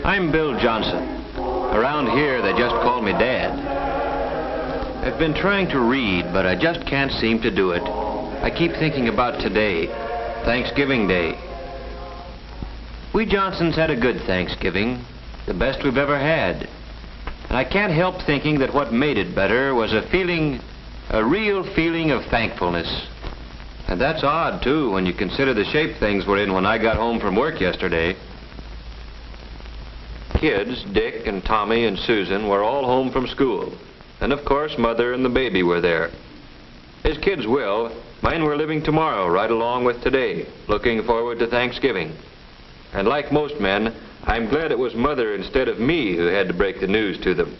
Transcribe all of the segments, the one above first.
I'm Bill Johnson. Around here, they just call me Dad. I've been trying to read, but I just can't seem to do it. I keep thinking about today, Thanksgiving Day. We Johnsons had a good Thanksgiving, the best we've ever had. And I can't help thinking that what made it better was a real feeling of thankfulness. And that's odd, too, when you consider the shape things were in when I got home from work yesterday. Kids, Dick and Tommy and Susan, were all home from school. And of course, Mother and the baby were there. As kids will, mine were living tomorrow right along with today, looking forward to Thanksgiving. And like most men, I'm glad it was Mother instead of me who had to break the news to them.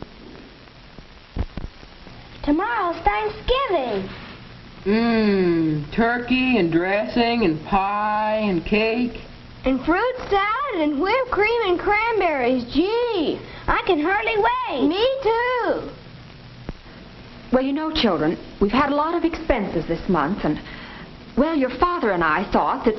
Tomorrow's Thanksgiving. Turkey and dressing and pie and cake. And fruit salad and whipped cream and cranberries. Gee, I can hardly wait. Me too. Well, you know, children, we've had a lot of expenses this month, and, well, your father and I thought that...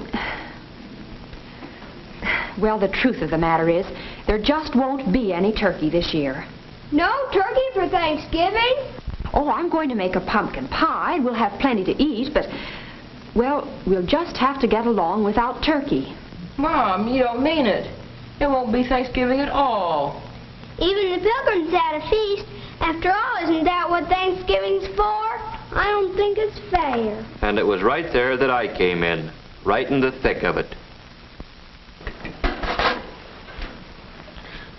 Well, the truth of the matter is, there just won't be any turkey this year. No turkey for Thanksgiving? Oh, I'm going to make a pumpkin pie. We'll have plenty to eat, but, well, we'll just have to get along without turkey. Mom, you don't mean it. It won't be Thanksgiving at all. Even the Pilgrims had a feast. After all, isn't that what Thanksgiving's for? I don't think it's fair. And it was right there that I came in, right in the thick of it.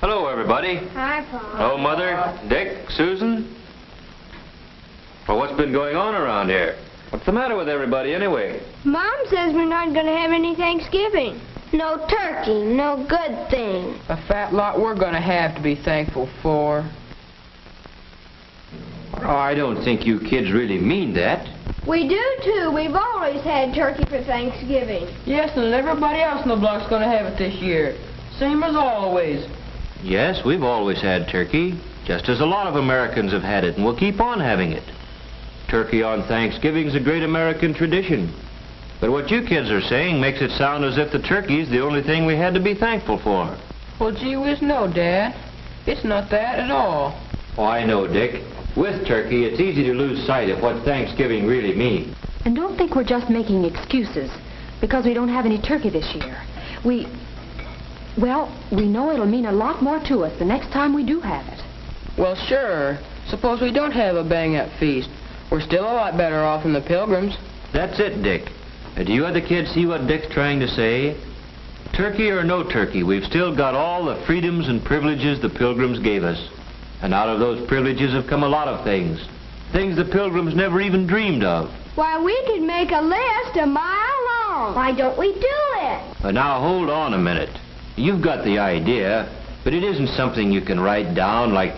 Hello, everybody. Hi, Pop. Hello, Mother, Dick, Susan. Well, what's been going on around here? What's the matter with everybody, anyway? Mom says we're not going to have any Thanksgiving. No turkey, no good thing. A fat lot we're going to have to be thankful for. Oh, I don't think you kids really mean that. We do, too. We've always had turkey for Thanksgiving. Yes, and everybody else in the block's going to have it this year. Same as always. Yes, we've always had turkey, just as a lot of Americans have had it, and we'll keep on having it. Turkey on Thanksgiving's a great American tradition. But what you kids are saying makes it sound as if the turkey's the only thing we had to be thankful for. Well, gee whiz, no, Dad. It's not that at all. Oh, I know, Dick. With turkey, it's easy to lose sight of what Thanksgiving really means. And don't think we're just making excuses because we don't have any turkey this year. We know it'll mean a lot more to us the next time we do have it. Well, sure. Suppose we don't have a bang-up feast. We're still a lot better off than the Pilgrims. That's it, Dick. Do you other kids see what Dick's trying to say? Turkey or no turkey, we've still got all the freedoms and privileges the Pilgrims gave us. And out of those privileges have come a lot of things. Things the Pilgrims never even dreamed of. Why, we could make a list a mile long. Why don't we do it? But now, hold on a minute. You've got the idea, but it isn't something you can write down like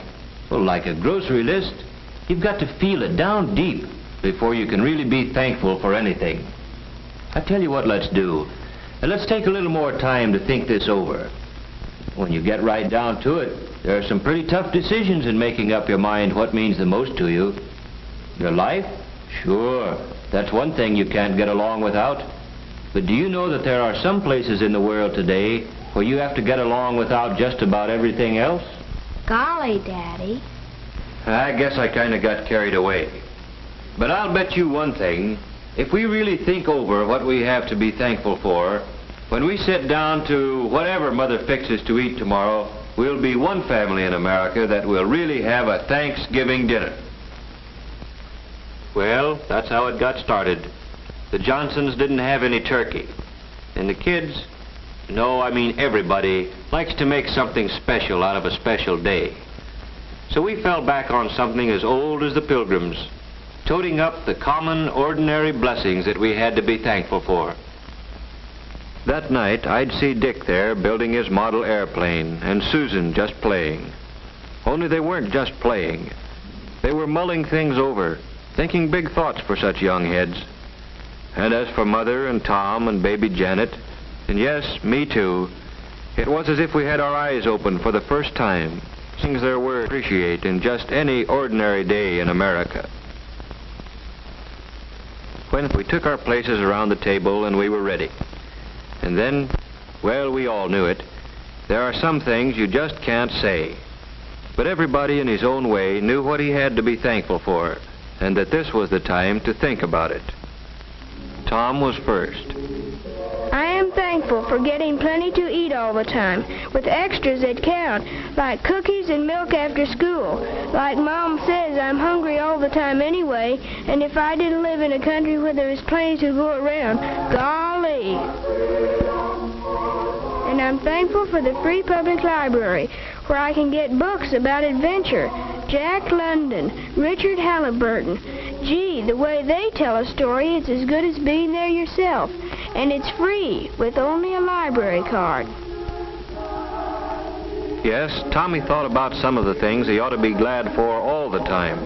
a grocery list. You've got to feel it down deep before you can really be thankful for anything. I tell you what let's do. Let's take a little more time to think this over. When you get right down to it, there are some pretty tough decisions in making up your mind what means the most to you. Your life? Sure, that's one thing you can't get along without. But do you know that there are some places in the world today where you have to get along without just about everything else? Golly, Daddy. I guess I kind of got carried away. But I'll bet you one thing. If we really think over what we have to be thankful for, when we sit down to whatever Mother fixes to eat tomorrow, we'll be one family in America that will really have a Thanksgiving dinner. Well, that's how it got started. The Johnsons didn't have any turkey. And the kids, no, I mean everybody, likes to make something special out of a special day. So we fell back on something as old as the Pilgrims, toting up the common, ordinary blessings that we had to be thankful for. That night, I'd see Dick there building his model airplane, and Susan just playing. Only they weren't just playing. They were mulling things over, thinking big thoughts for such young heads. And as for Mother and Tom and baby Janet, and yes, me too, it was as if we had our eyes open for the first time. Things there were to appreciate in just any ordinary day in America. When we took our places around the table and we were ready. And then, well, we all knew it. There are some things you just can't say. But everybody in his own way knew what he had to be thankful for, and that this was the time to think about it. Tom was first. I am thankful for getting plenty to eat all the time, with extras that count, like cookies and milk after school. Like Mom says, I'm hungry all the time anyway, and if I didn't live in a country where there was plenty to go around, golly. And I'm thankful for the free public library, where I can get books about adventure. Jack London, Richard Halliburton. Gee, the way they tell a story, it's as good as being there yourself. And it's free, with only a library card. Yes, Tommy thought about some of the things he ought to be glad for all the time.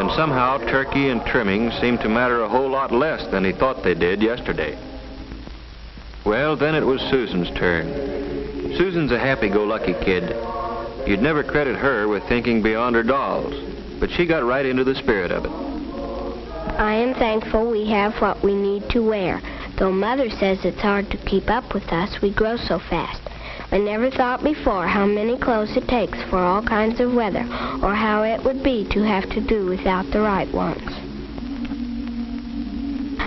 And somehow turkey and trimming seemed to matter a whole lot less than he thought they did yesterday. Well, then it was Susan's turn. Susan's a happy-go-lucky kid. You'd never credit her with thinking beyond her dolls, but she got right into the spirit of it. I am thankful we have what we need to wear. Though Mother says it's hard to keep up with us, we grow so fast. I never thought before how many clothes it takes for all kinds of weather, or how it would be to have to do without the right ones.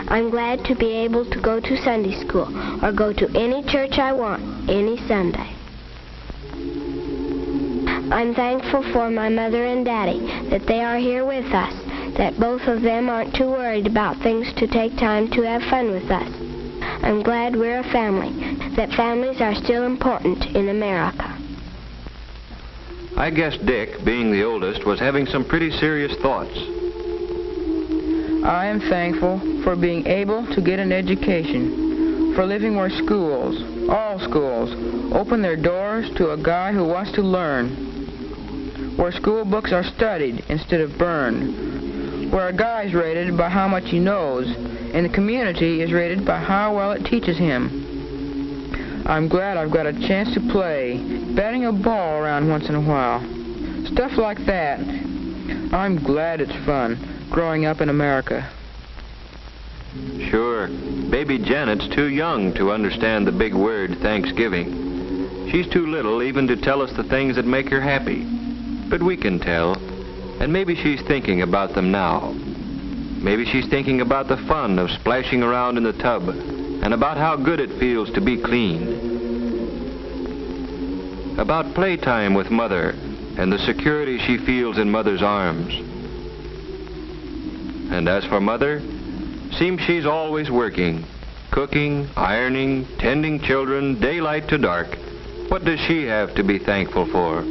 I'm glad to be able to go to Sunday school, or go to any church I want, any Sunday. I'm thankful for my mother and daddy, that they are here with us, that both of them aren't too worried about things to take time to have fun with us. I'm glad we're a family, that families are still important in America. I guess Dick, being the oldest, was having some pretty serious thoughts. I am thankful for being able to get an education, for living where schools, all schools, open their doors to a guy who wants to learn, where school books are studied instead of burned, where a guy is rated by how much he knows, and the community is rated by how well it teaches him. I'm glad I've got a chance to play, batting a ball around once in a while. Stuff like that. I'm glad it's fun, growing up in America. Sure, baby Janet's too young to understand the big word Thanksgiving. She's too little even to tell us the things that make her happy. But we can tell, and maybe she's thinking about them now. Maybe she's thinking about the fun of splashing around in the tub, and about how good it feels to be clean. About playtime with Mother, and the security she feels in Mother's arms. And as for Mother, seems she's always working, cooking, ironing, tending children, daylight to dark. What does she have to be thankful for?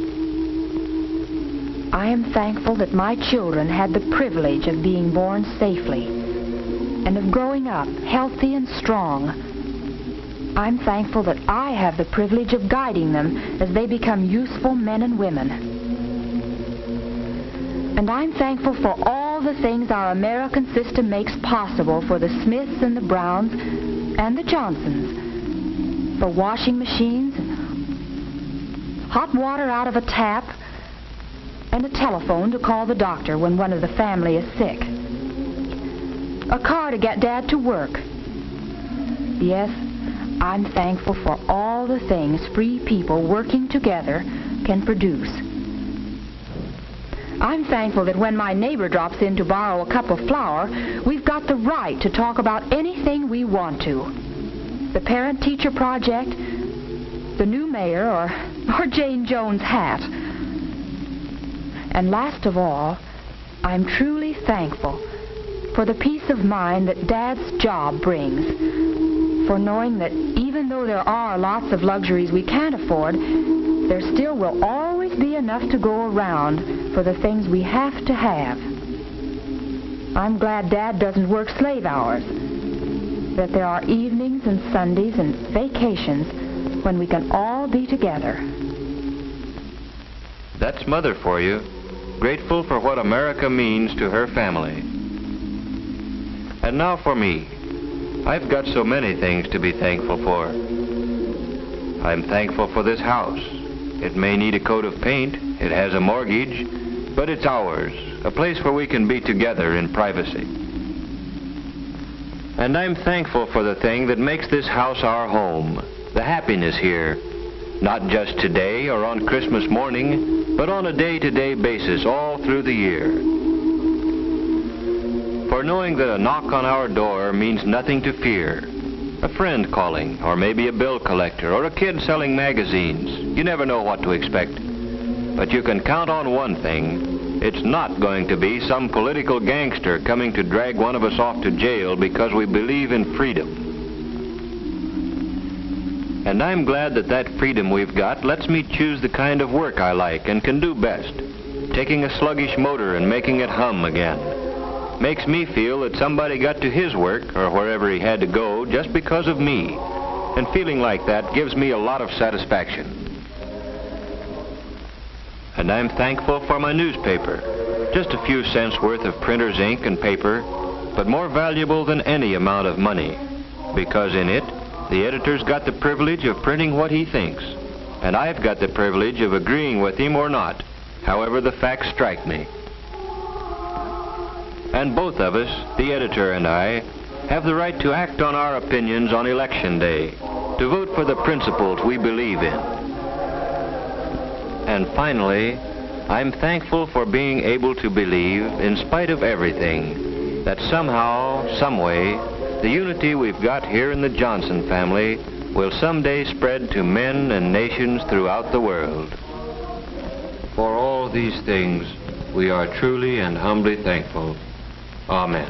I am thankful that my children had the privilege of being born safely and of growing up healthy and strong. I'm thankful that I have the privilege of guiding them as they become useful men and women. And I'm thankful for all the things our American system makes possible for the Smiths and the Browns and the Johnsons. For washing machines, hot water out of a tap, and a telephone to call the doctor when one of the family is sick. A car to get Dad to work. Yes, I'm thankful for all the things free people working together can produce. I'm thankful that when my neighbor drops in to borrow a cup of flour, we've got the right to talk about anything we want to. The parent-teacher project, the new mayor, or Jane Jones' hat. And last of all, I'm truly thankful for the peace of mind that Dad's job brings, for knowing that even though there are lots of luxuries we can't afford, there still will always be enough to go around for the things we have to have. I'm glad Dad doesn't work slave hours, that there are evenings and Sundays and vacations when we can all be together. That's Mother for you, grateful for what America means to her family. And now for me. I've got so many things to be thankful for. I'm thankful for this house. It may need a coat of paint, it has a mortgage, but it's ours, a place where we can be together in privacy. And I'm thankful for the thing that makes this house our home, the happiness here, Not just today or on Christmas morning, but on a day-to-day basis all through the year. For knowing that a knock on our door means nothing to fear. A friend calling, or maybe a bill collector, or a kid selling magazines. You never know what to expect. But you can count on one thing. It's not going to be some political gangster coming to drag one of us off to jail because we believe in freedom. And I'm glad that that freedom we've got lets me choose the kind of work I like and can do best. Taking a sluggish motor and making it hum again. Makes me feel that somebody got to his work, or wherever he had to go, just because of me. And feeling like that gives me a lot of satisfaction. And I'm thankful for my newspaper. Just a few cents worth of printer's ink and paper, but more valuable than any amount of money. Because in it, the editor's got the privilege of printing what he thinks. And I've got the privilege of agreeing with him or not, however the facts strike me. And both of us, the editor and I, have the right to act on our opinions on Election Day, to vote for the principles we believe in. And finally, I'm thankful for being able to believe, in spite of everything, that somehow, someway, the unity we've got here in the Johnson family will someday spread to men and nations throughout the world. For all these things, we are truly and humbly thankful. Amen.